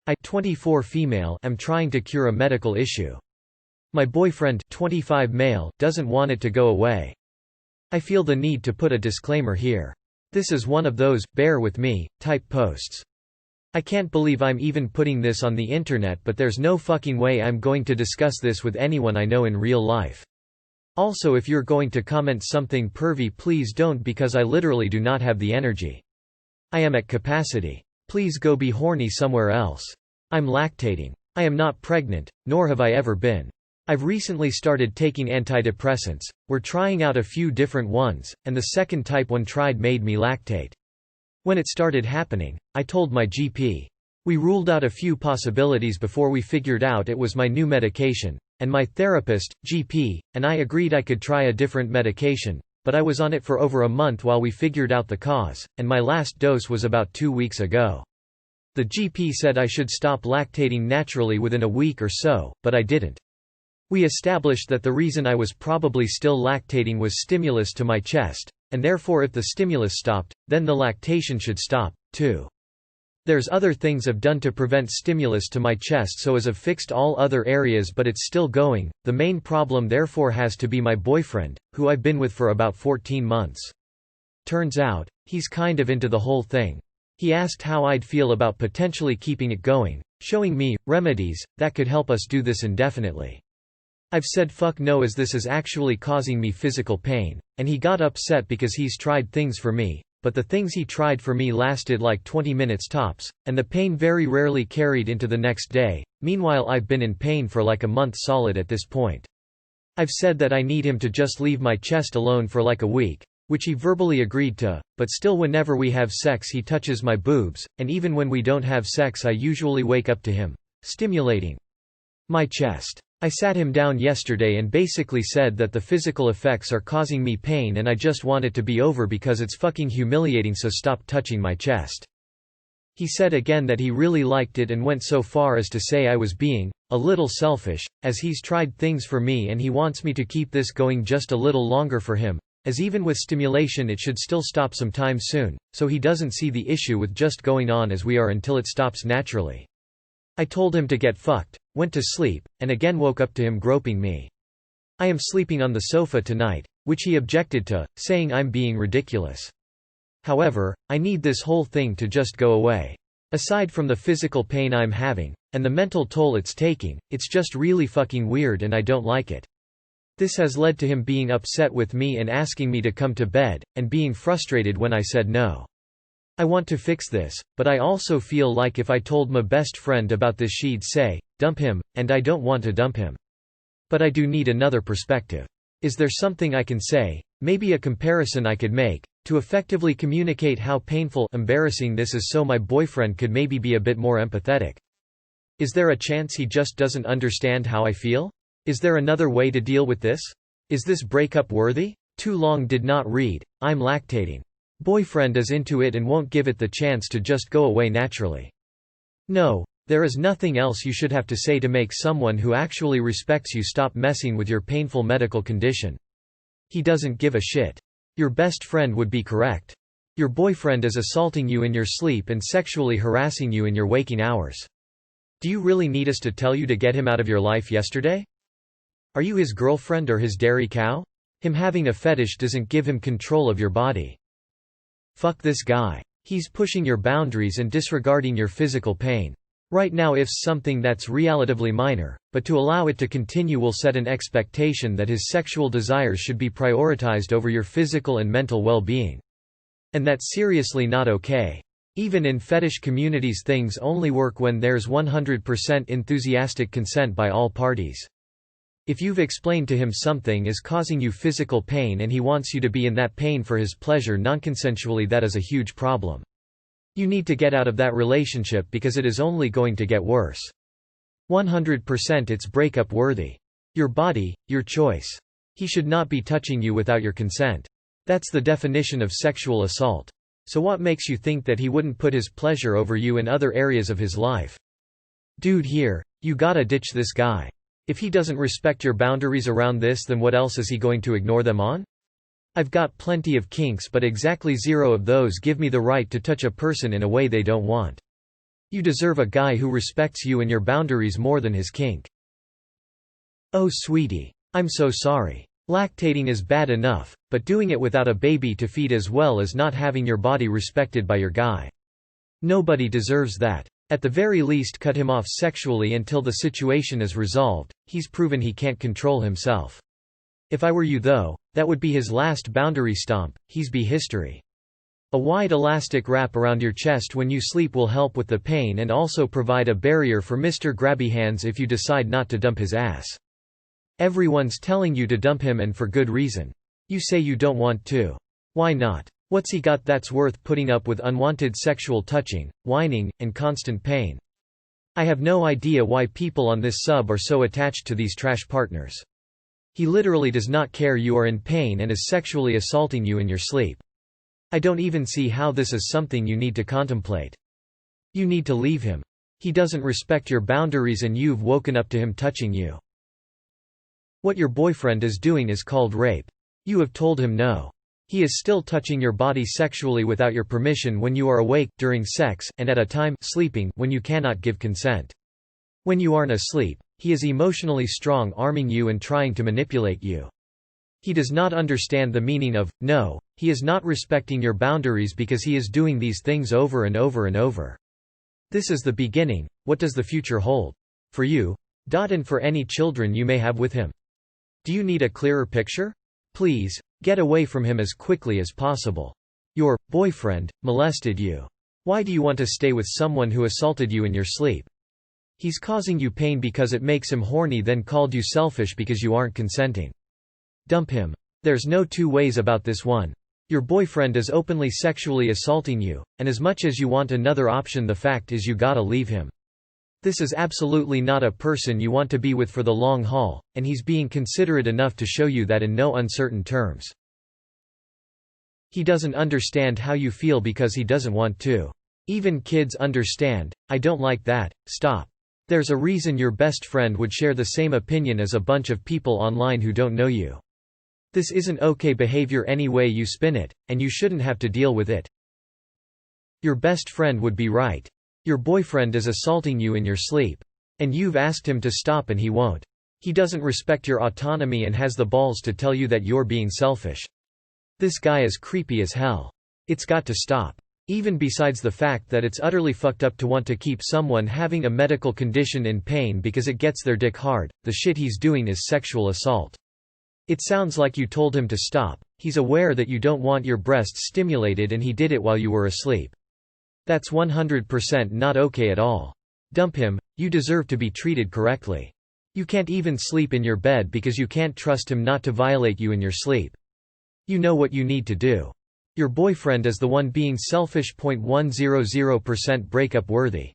I, 24 female, am trying to cure a medical issue. My boyfriend, 25 male, doesn't want it to go away. I feel the need to put a disclaimer here. This is one of those "bear with me" type posts. I can't believe I'm even putting this on the internet, but there's no fucking way I'm going to discuss this with anyone I know in real life. Also, if you're going to comment something pervy, please don't, because I literally do not have the energy. I am at capacity. Please go be horny somewhere else. I'm lactating. I am not pregnant, nor have I ever been. I've recently started taking antidepressants. We're trying out a few different ones, and the second type one tried made me lactate. When it started happening, I told my GP. We ruled out a few possibilities before we figured out it was my new medication, and my therapist, GP, and I agreed I could try a different medication, but I was on it for over a month while we figured out the cause, and my last dose was about 2 weeks ago. The GP said I should stop lactating naturally within a week or so, but I didn't. We established that the reason I was probably still lactating was stimulus to my chest, and therefore if the stimulus stopped, then the lactation should stop, too. There's other things I've done to prevent stimulus to my chest so as I've fixed all other areas, but it's still going. The main problem therefore has to be my boyfriend, who I've been with for about 14 months. Turns out, he's kind of into the whole thing. He asked how I'd feel about potentially keeping it going, showing me remedies that could help us do this indefinitely. I've said fuck no, as this is actually causing me physical pain, and he got upset because he's tried things for me, but the things he tried for me lasted like 20 minutes tops, and the pain very rarely carried into the next day. Meanwhile, I've been in pain for like a month solid at this point. I've said that I need him to just leave my chest alone for like a week, which he verbally agreed to, but still whenever we have sex he touches my boobs, and even when we don't have sex I usually wake up to him stimulating my chest. I sat him down yesterday and basically said that the physical effects are causing me pain and I just want it to be over because it's fucking humiliating, so stop touching my chest. He said again that he really liked it and went so far as to say I was being a little selfish, as he's tried things for me and he wants me to keep this going just a little longer for him, as even with stimulation it should still stop sometime soon, so he doesn't see the issue with just going on as we are until it stops naturally. I told him to get fucked, went to sleep, and again woke up to him groping me. I am sleeping on the sofa tonight, which he objected to, saying I'm being ridiculous. However, I need this whole thing to just go away. Aside from the physical pain I'm having, and the mental toll it's taking, it's just really fucking weird and I don't like it. This has led to him being upset with me and asking me to come to bed, and being frustrated when I said no. I want to fix this, but I also feel like if I told my best friend about this she'd say, dump him, and I don't want to dump him. But I do need another perspective. Is there something I can say, maybe a comparison I could make, to effectively communicate how painful, embarrassing this is so my boyfriend could maybe be a bit more empathetic? Is there a chance he just doesn't understand how I feel? Is there another way to deal with this? Is this breakup worthy? Too long did not read. I'm lactating. Boyfriend is into it and won't give it the chance to just go away naturally. No, there is nothing else you should have to say to make someone who actually respects you stop messing with your painful medical condition. He doesn't give a shit. Your best friend would be correct. Your boyfriend is assaulting you in your sleep and sexually harassing you in your waking hours. Do you really need us to tell you to get him out of your life yesterday? Are you his girlfriend or his dairy cow? Him having a fetish doesn't give him control of your body. Fuck this guy. He's pushing your boundaries and disregarding your physical pain. Right now it's something that's relatively minor, but to allow it to continue will set an expectation that his sexual desires should be prioritized over your physical and mental well-being. And that's seriously not okay. Even in fetish communities things only work when there's 100% enthusiastic consent by all parties. If you've explained to him something is causing you physical pain and he wants you to be in that pain for his pleasure non-consensually, that is a huge problem. You need to get out of that relationship because it is only going to get worse. 100% it's breakup worthy. Your body, your choice. He should not be touching you without your consent. That's the definition of sexual assault. So what makes you think that he wouldn't put his pleasure over you in other areas of his life? Dude, here, you gotta ditch this guy. If he doesn't respect your boundaries around this, then what else is he going to ignore them on? I've got plenty of kinks, but exactly zero of those give me the right to touch a person in a way they don't want. You deserve a guy who respects you and your boundaries more than his kink. Oh sweetie. I'm so sorry. Lactating is bad enough, but doing it without a baby to feed as well as not having your body respected by your guy. Nobody deserves that. At the very least cut him off sexually until the situation is resolved. He's proven he can't control himself. If I were you though, that would be his last boundary stomp. He's be history. A wide elastic wrap around your chest when you sleep will help with the pain and also provide a barrier for Mr. Grabby Hands if you decide not to dump his ass. Everyone's telling you to dump him and for good reason. You say you don't want to. Why not? What's he got that's worth putting up with unwanted sexual touching, whining, and constant pain? I have no idea why people on this sub are so attached to these trash partners. He literally does not care you are in pain and is sexually assaulting you in your sleep. I don't even see how this is something you need to contemplate. You need to leave him. He doesn't respect your boundaries and you've woken up to him touching you. What your boyfriend is doing is called rape. You have told him no. He is still touching your body sexually without your permission when you are awake, during sex, and at a time sleeping when you cannot give consent. When you aren't asleep, he is emotionally strong-arming you and trying to manipulate you. He does not understand the meaning of no. He is not respecting your boundaries because he is doing these things over and over and over. This is the beginning. What does the future hold? For you? And for any children you may have with him. Do you need a clearer picture? Please, get away from him as quickly as possible. Your boyfriend molested you. Why do you want to stay with someone who assaulted you in your sleep? He's causing you pain because it makes him horny, then called you selfish because you aren't consenting. Dump him. There's no two ways about this one. Your boyfriend is openly sexually assaulting you, and as much as you want another option, the fact is you gotta leave him. This is absolutely not a person you want to be with for the long haul, and he's being considerate enough to show you that in no uncertain terms. He doesn't understand how you feel because he doesn't want to. Even kids understand. I don't like that, stop. There's a reason your best friend would share the same opinion as a bunch of people online who don't know you. This isn't okay behavior any way you spin it, and you shouldn't have to deal with it. Your best friend would be right. Your boyfriend is assaulting you in your sleep. And you've asked him to stop and he won't. He doesn't respect your autonomy and has the balls to tell you that you're being selfish. This guy is creepy as hell. It's got to stop. Even besides the fact that it's utterly fucked up to want to keep someone having a medical condition in pain because it gets their dick hard, the shit he's doing is sexual assault. It sounds like you told him to stop. He's aware that you don't want your breasts stimulated and he did it while you were asleep. That's 100% not okay at all. Dump him. You deserve to be treated correctly. You can't even sleep in your bed because you can't trust him not to violate you in your sleep. You know what you need to do. Your boyfriend is the one being selfish. 100% breakup worthy.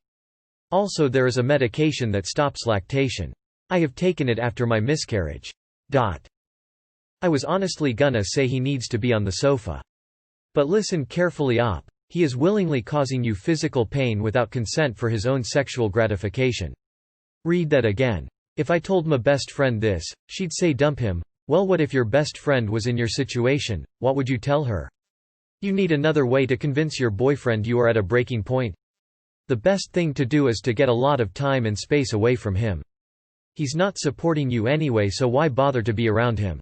Also, there is a medication that stops lactation. I have taken it after my miscarriage. I was honestly gonna say he needs to be on the sofa. But listen carefully op. He is willingly causing you physical pain without consent for his own sexual gratification. Read that again. If I told my best friend this, she'd say dump him. Well, what if your best friend was in your situation? What would you tell her? You need another way to convince your boyfriend you are at a breaking point. The best thing to do is to get a lot of time and space away from him. He's not supporting you anyway, so why bother to be around him?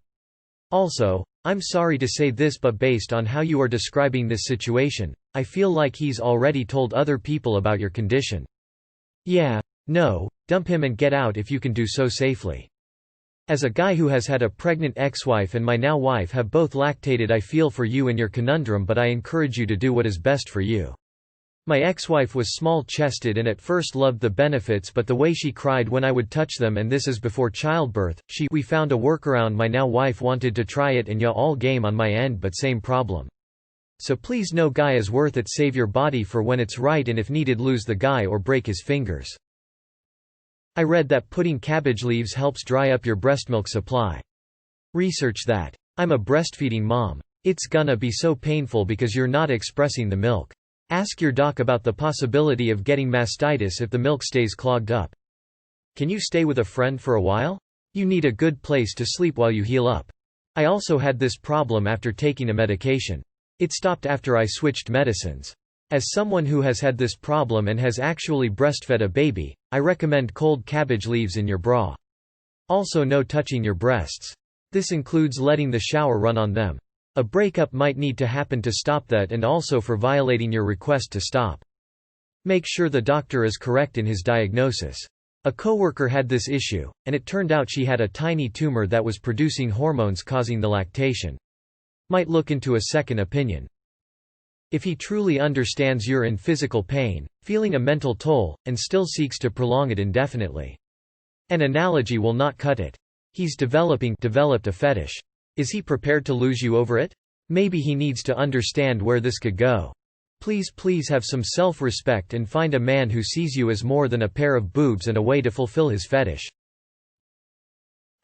Also, I'm sorry to say this, but based on how you are describing this situation, I feel like he's already told other people about your condition. Yeah, no, dump him and get out if you can do so safely. As a guy who has had a pregnant ex-wife and my now wife have both lactated, I feel for you and your conundrum, but I encourage you to do what is best for you. My ex-wife was small-chested and at first loved the benefits, but the way she cried when I would touch them, and this is before childbirth, we found a workaround. My now wife wanted to try it and yeah, all game on my end, but same problem. So please, no guy is worth it. Save your body for when it's right, and if needed lose the guy or break his fingers. I read that putting cabbage leaves helps dry up your breast milk supply. Research that. I'm a breastfeeding mom. It's gonna be so painful because you're not expressing the milk. Ask your doc about the possibility of getting mastitis if the milk stays clogged up. Can you stay with a friend for a while? You need a good place to sleep while you heal up. I also had this problem after taking a medication. It stopped after I switched medicines. As someone who has had this problem and has actually breastfed a baby, I recommend cold cabbage leaves in your bra. Also no touching your breasts. This includes letting the shower run on them. A breakup might need to happen to stop that, and also for violating your request to stop. Make sure the doctor is correct in his diagnosis. A coworker had this issue, and it turned out she had a tiny tumor that was producing hormones causing the lactation. Might look into a second opinion. If he truly understands you're in physical pain, feeling a mental toll, and still seeks to prolong it indefinitely. An analogy will not cut it. He's developed a fetish. Is he prepared to lose you over it? Maybe he needs to understand where this could go. Please have some self-respect and find a man who sees you as more than a pair of boobs and a way to fulfill his fetish.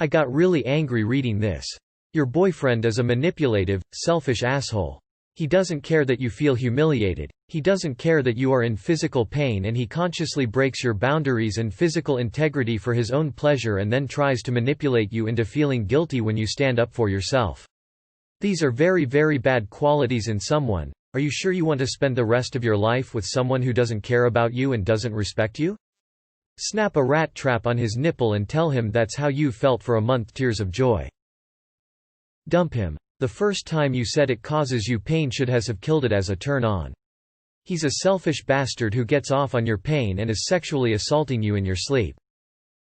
I got really angry reading this. Your boyfriend is a manipulative, selfish asshole. He doesn't care that you feel humiliated, he doesn't care that you are in physical pain, and he consciously breaks your boundaries and physical integrity for his own pleasure and then tries to manipulate you into feeling guilty when you stand up for yourself. These are very bad qualities in someone. Are you sure you want to spend the rest of your life with someone who doesn't care about you and doesn't respect you? Snap a rat trap on his nipple and tell him that's how you felt for a month. Tears of joy. Dump him. The first time you said it causes you pain should have killed it as a turn-on. He's a selfish bastard who gets off on your pain and is sexually assaulting you in your sleep.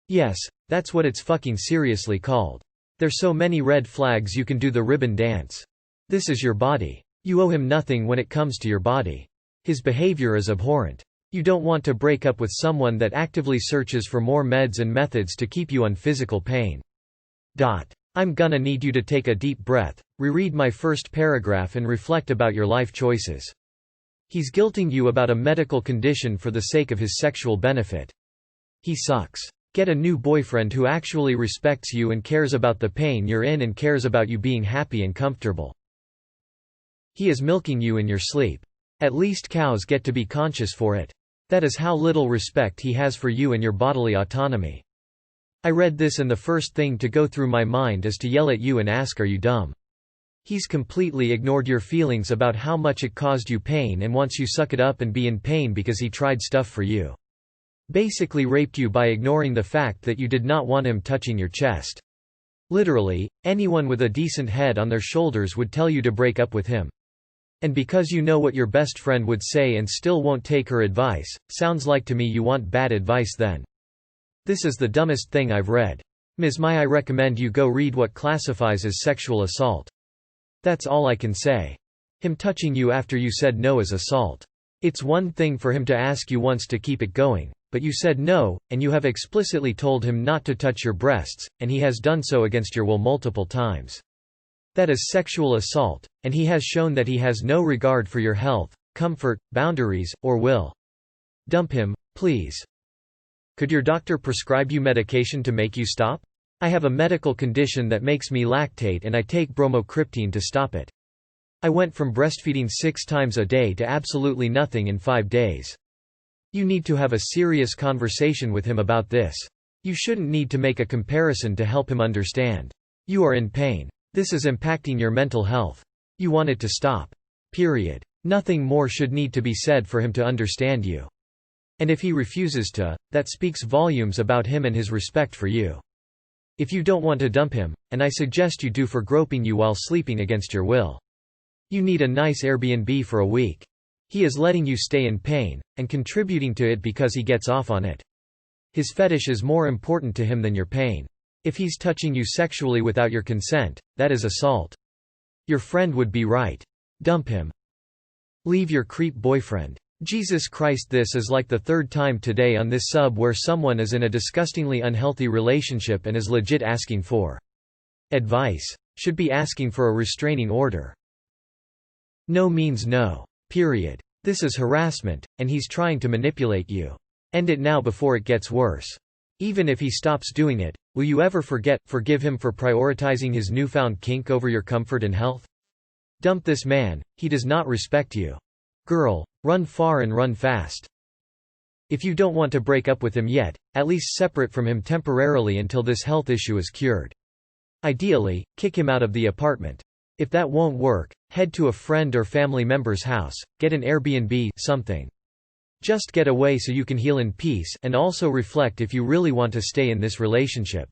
Yes, that's what it's fucking seriously called. There's so many red flags you can do the ribbon dance. This is your body. You owe him nothing when it comes to your body. His behavior is abhorrent. You don't want to break up with someone that actively searches for more meds and methods to keep you on physical pain. I'm gonna need you to take a deep breath, reread my first paragraph and reflect about your life choices. He's guilting you about a medical condition for the sake of his sexual benefit. He sucks. Get a new boyfriend who actually respects you and cares about the pain you're in and cares about you being happy and comfortable. He is milking you in your sleep. At least cows get to be conscious for it. That is how little respect he has for you and your bodily autonomy. I read this and the first thing to go through my mind is to yell at you and ask, are you dumb? He's completely ignored your feelings about how much it caused you pain and wants you suck it up and be in pain because he tried stuff for you. Basically raped you by ignoring the fact that you did not want him touching your chest. Literally, anyone with a decent head on their shoulders would tell you to break up with him. And because you know what your best friend would say and still won't take her advice, sounds like to me you want bad advice then. This is the dumbest thing I've read. Ms. Mai, I recommend you go read what classifies as sexual assault. That's all I can say. Him touching you after you said no is assault. It's one thing for him to ask you once to keep it going, but you said no, and you have explicitly told him not to touch your breasts, and he has done so against your will multiple times. That is sexual assault, and he has shown that he has no regard for your health, comfort, boundaries, or will. Dump him, please. Could your doctor prescribe you medication to make you stop? I have a medical condition that makes me lactate and I take bromocriptine to stop it. I went from breastfeeding 6 times a day to absolutely nothing in 5 days. You need to have a serious conversation with him about this. You shouldn't need to make a comparison to help him understand. You are in pain. This is impacting your mental health. You want it to stop. Period. Nothing more should need to be said for him to understand you. And if he refuses to, that speaks volumes about him and his respect for you. If you don't want to dump him, and I suggest you do for groping you while sleeping against your will. You need a nice Airbnb for a week. He is letting you stay in pain, and contributing to it because he gets off on it. His fetish is more important to him than your pain. If he's touching you sexually without your consent, that is assault. Your friend would be right. Dump him. Leave your creep boyfriend. Jesus Christ, this is like the 3rd time today on this sub where someone is in a disgustingly unhealthy relationship and is legit asking for advice. Should be asking for a restraining order. No means no. Period. This is harassment, and he's trying to manipulate you. End it now before it gets worse. Even if he stops doing it, will you ever forgive him for prioritizing his newfound kink over your comfort and health? Dump this man, he does not respect you. Girl, run far and run fast. If you don't want to break up with him yet, at least separate from him temporarily until this health issue is cured. Ideally, kick him out of the apartment. If that won't work, head to a friend or family member's house, get an Airbnb, something. Just get away so you can heal in peace, and also reflect if you really want to stay in this relationship.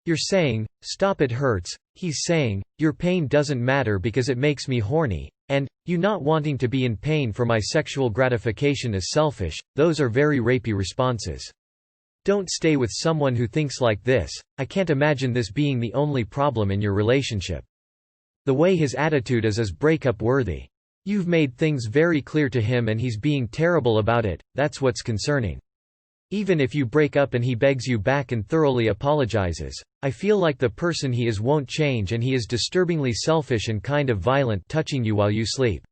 You're saying, "Stop, it hurts." He's saying, "Your pain doesn't matter because it makes me horny," and, "You not wanting to be in pain for my sexual gratification is selfish." Those are very rapey responses. Don't stay with someone who thinks like this. I can't imagine this being the only problem in your relationship. The way his attitude is breakup worthy. You've made things very clear to him and he's being terrible about it. That's what's concerning. Even if you break up and he begs you back and thoroughly apologizes, I feel like the person he is won't change and he is disturbingly selfish and kind of violent, touching you while you sleep.